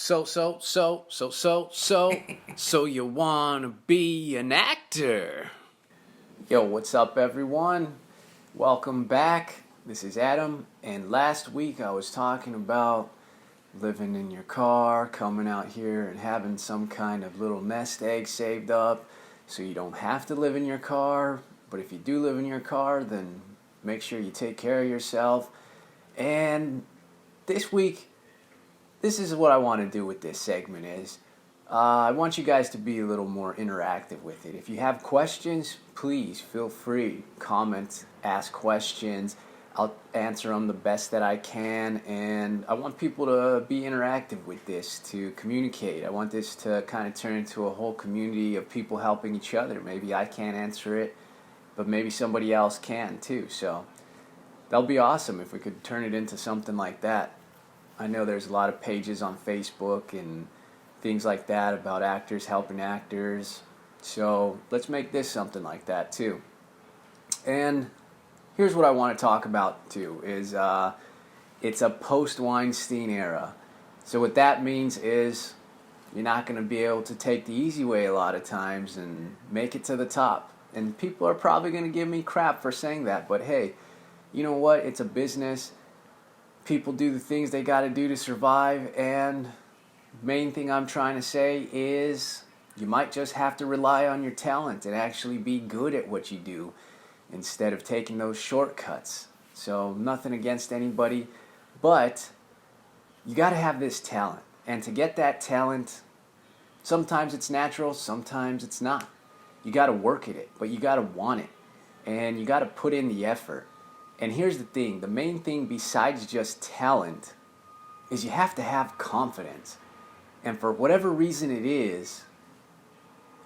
So you wanna be an actor? Yo, what's up, everyone? Welcome back. This is Adam, and last week I was talking about living in your car, coming out here and having some kind of little nest egg saved up so you don't have to live in your car. But if you do live in your car, then make sure you take care of yourself. And this week, this is what I want to do with this segment is I want you guys to be a little more interactive with it. If you have questions, please feel free. Comment, ask questions. I'll answer them the best that I can, and I want people to be interactive with this, to communicate. I want this to kind of turn into a whole community of people helping each other. Maybe I can't answer it, but maybe somebody else can too. So that'll be awesome if we could turn it into something like that. I know there's a lot of pages on Facebook and things like that about actors helping actors. So let's make this something like that too. And here's what I want to talk about too, is it's a post-Weinstein era. So what that means is you're not going to be able to take the easy way a lot of times and make it to the top. And people are probably going to give me crap for saying that, but hey, you know what? It's a business. People do the things they got to do to survive, and main thing I'm trying to say is you might just have to rely on your talent and actually be good at what you do instead of taking those shortcuts. So nothing against anybody, but you got to have this talent. And to get that talent, sometimes it's natural, sometimes it's not. You got to work at it, but you got to want it. And you got to put in the effort. And here's the thing, the main thing besides just talent is you have to have confidence. And for whatever reason it is,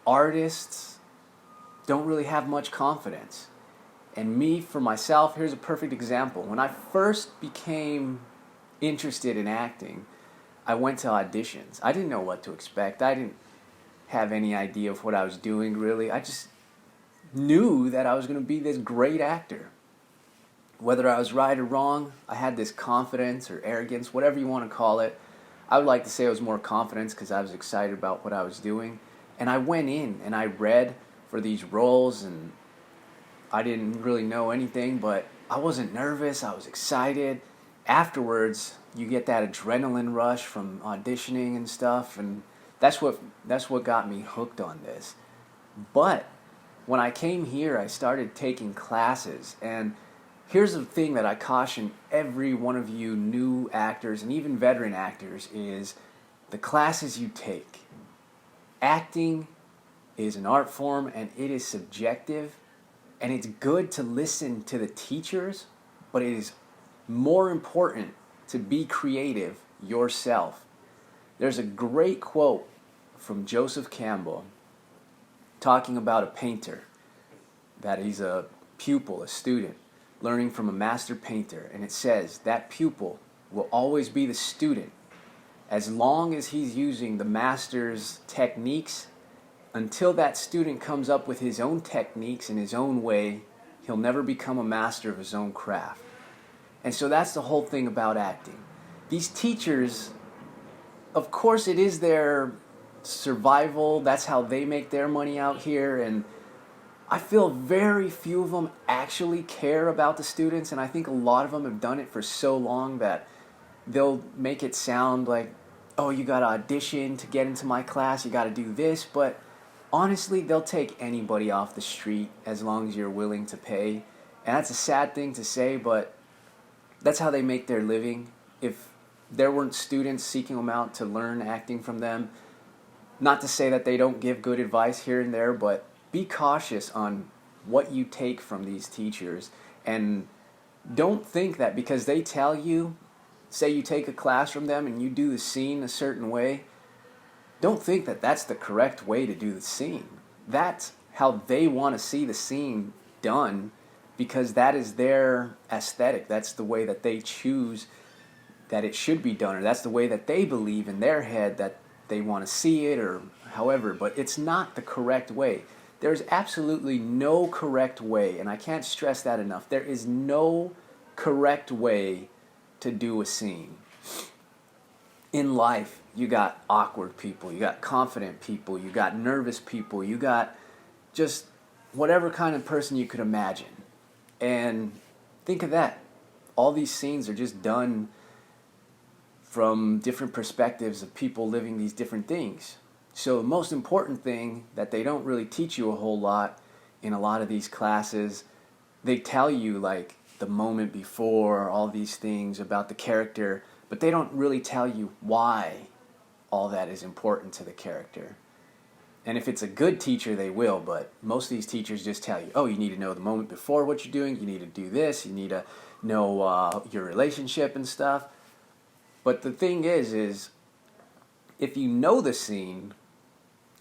artists don't really have much confidence. And me, for myself, here's a perfect example. When I first became interested in acting, I went to auditions. I didn't know what to expect. I didn't have any idea of what I was doing, really. I just knew that I was going to be this great actor. Whether I was right or wrong, I had this confidence or arrogance, whatever you want to call it. I would like to say it was more confidence because I was excited about what I was doing. And I went in and I read for these roles, and I didn't really know anything, but I wasn't nervous. I was excited. Afterwards, you get that adrenaline rush from auditioning and stuff, and that's what got me hooked on this. But when I came here, I started taking classes, and here's the thing that I caution every one of you new actors and even veteran actors is the classes you take. Acting is an art form and it is subjective, and it's good to listen to the teachers, but it is more important to be creative yourself. There's a great quote from Joseph Campbell talking about a painter, that he's a pupil, a student, learning from a master painter, and it says that pupil will always be the student as long as he's using the master's techniques. Until that student comes up with his own techniques in his own way, he'll never become a master of his own craft. And so that's the whole thing about acting. These teachers, of course it is their survival, that's how they make their money out here, and I feel very few of them actually care about the students, and I think a lot of them have done it for so long that they'll make it sound like, oh, you got to audition to get into my class, you got to do this, but honestly, they'll take anybody off the street as long as you're willing to pay. And that's a sad thing to say, but that's how they make their living. If there weren't students seeking them out to learn acting from them, not to say that they don't give good advice here and there, but be cautious on what you take from these teachers, and don't think that because they tell you, say you take a class from them and you do the scene a certain way, don't think that that's the correct way to do the scene. That's how they want to see the scene done because that is their aesthetic. That's the way that they choose that it should be done, or that's the way that they believe in their head that they want to see it, or however, but it's not the correct way. There's absolutely no correct way, and I can't stress that enough. There is no correct way to do a scene. In life, you got awkward people, you got confident people, you got nervous people, you got just whatever kind of person you could imagine. And think of that. All these scenes are just done from different perspectives of people living these different things. So the most important thing that they don't really teach you a whole lot in a lot of these classes, they tell you like the moment before, all these things about the character, but they don't really tell you why all that is important to the character. And if it's a good teacher, they will, but most of these teachers just tell you, oh, you need to know the moment before what you're doing, you need to do this, you need to know your relationship and stuff. But the thing is if you know the scene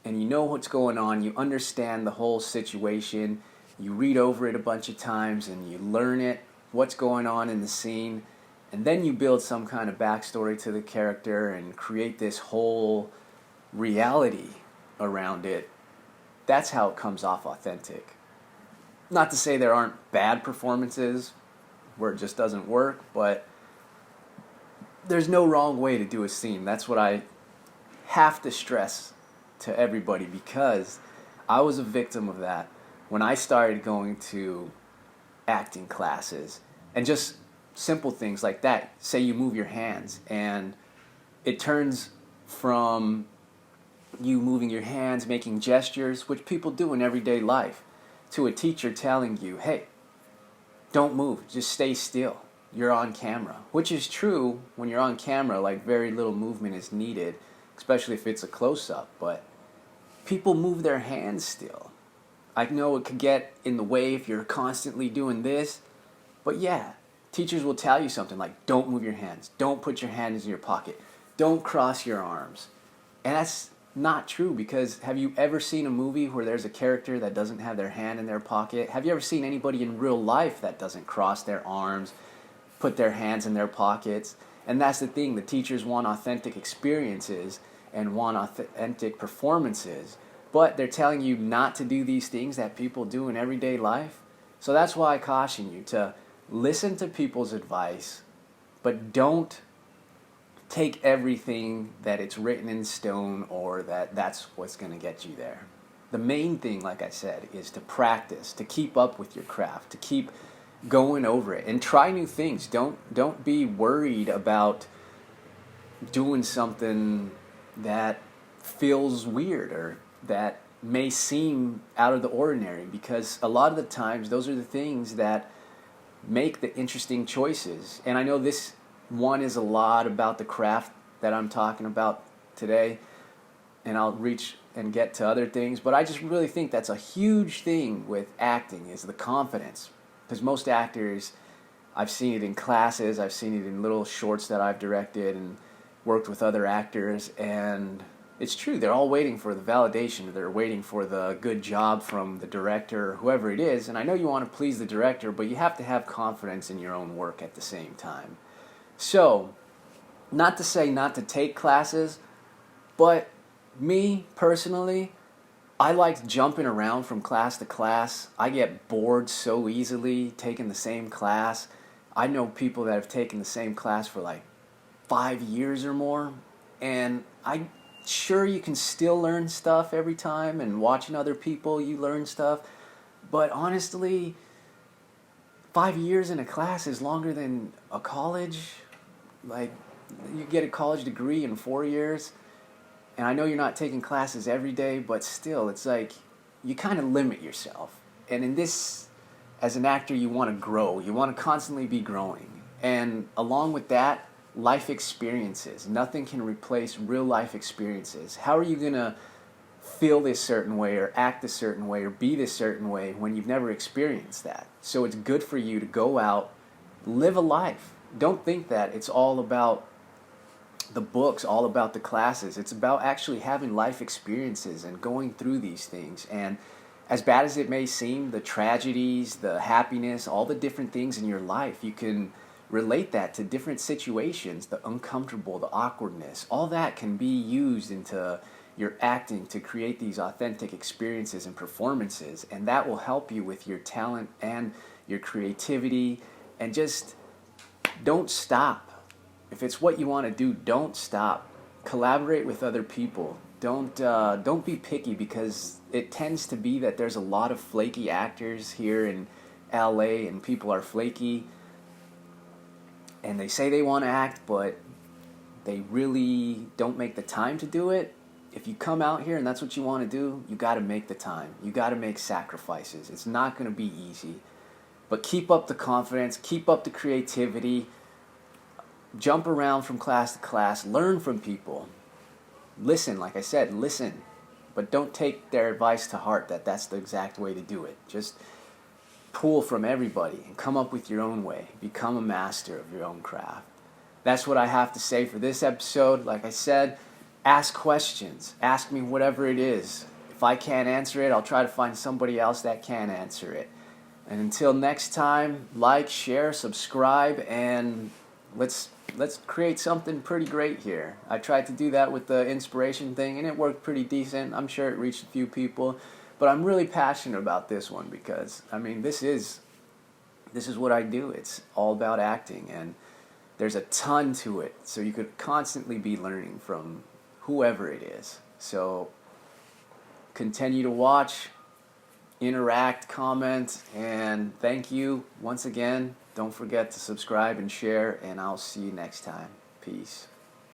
and you know what's going on, you understand the whole situation, you read over it a bunch of times and you learn it, what's going on in the scene, and then you build some kind of backstory to the character and create this whole reality around it, that's how it comes off authentic. Not to say there aren't bad performances where it just doesn't work, but there's no wrong way to do a scene. That's what I have to stress to everybody, because I was a victim of that when I started going to acting classes. And just simple things like that. Say you move your hands and it turns from you moving your hands, making gestures, which people do in everyday life, to a teacher telling you, hey, don't move, just stay still. You're on camera. Which is true when you're on camera, like very little movement is needed, especially if it's a close-up, but people move their hands still. I know it could get in the way if you're constantly doing this, but yeah, teachers will tell you something like, don't move your hands, don't put your hands in your pocket, don't cross your arms. And that's not true, because have you ever seen a movie where there's a character that doesn't have their hand in their pocket? Have you ever seen anybody in real life that doesn't cross their arms, put their hands in their pockets? And that's the thing, the teachers want authentic experiences and want authentic performances, but they're telling you not to do these things that people do in everyday life. So that's why I caution you to listen to people's advice, but don't take everything that it's written in stone or that's what's going to get you there. The main thing, like I said, is to practice, to keep up with your craft, to keep going over it and try new things. Don't be worried about doing something that feels weird or that may seem out of the ordinary, because a lot of the times those are the things that make the interesting choices. And I know this one is a lot about the craft that I'm talking about today, and I'll reach and get to other things, but I just really think that's a huge thing with acting, is the confidence. Because most actors, I've seen it in classes, I've seen it in little shorts that I've directed and worked with other actors, and it's true, they're all waiting for the validation, they're waiting for the good job from the director or whoever it is, and I know you want to please the director, but you have to have confidence in your own work at the same time. So, not to say not to take classes, but me personally, I like jumping around from class to class. I get bored so easily taking the same class. I know people that have taken the same class for like 5 years or more, and sure, you can still learn stuff every time, and watching other people you learn stuff, but honestly, 5 years in a class is longer than a college. Like, you get a college degree in 4 years, and I know you're not taking classes every day, but still, it's like you kind of limit yourself. And in this, as an actor, you want to grow. You want to constantly be growing. And along with that, life experiences. Nothing can replace real life experiences. How are you going to feel this certain way or act a certain way or be this certain way when you've never experienced that? So it's good for you to go out, live a life. Don't think that it's all about the books, all about the classes. It's about actually having life experiences and going through these things. And as bad as it may seem, the tragedies, the happiness, all the different things in your life, you can relate that to different situations, the uncomfortable, the awkwardness, all that can be used into your acting to create these authentic experiences and performances, and that will help you with your talent and your creativity. And just don't stop. If it's what you want to do, don't stop. Collaborate with other people. Don't be picky, because it tends to be that there's a lot of flaky actors here in LA, and people are flaky and they say they want to act, but they really don't make the time to do it. If you come out here and that's what you want to do, you got to make the time. You got to make sacrifices. It's not going to be easy. But keep up the confidence, keep up the creativity, jump around from class to class, learn from people. Listen, like I said, listen. But don't take their advice to heart that that's the exact way to do it. Just pull from everybody and come up with your own way. Become a master of your own craft. That's what I have to say for this episode. Like I said, ask questions. Ask me whatever it is. If I can't answer it, I'll try to find somebody else that can answer it. And until next time, like, share, subscribe, and let's create something pretty great here. I tried to do that with the inspiration thing, and it worked pretty decent. I'm sure it reached a few people, but I'm really passionate about this one because, I mean, this is what I do. It's all about acting, and there's a ton to it, so you could constantly be learning from whoever it is. So continue to watch, interact, comment, and thank you once again. Don't forget to subscribe and share, and I'll see you next time. Peace.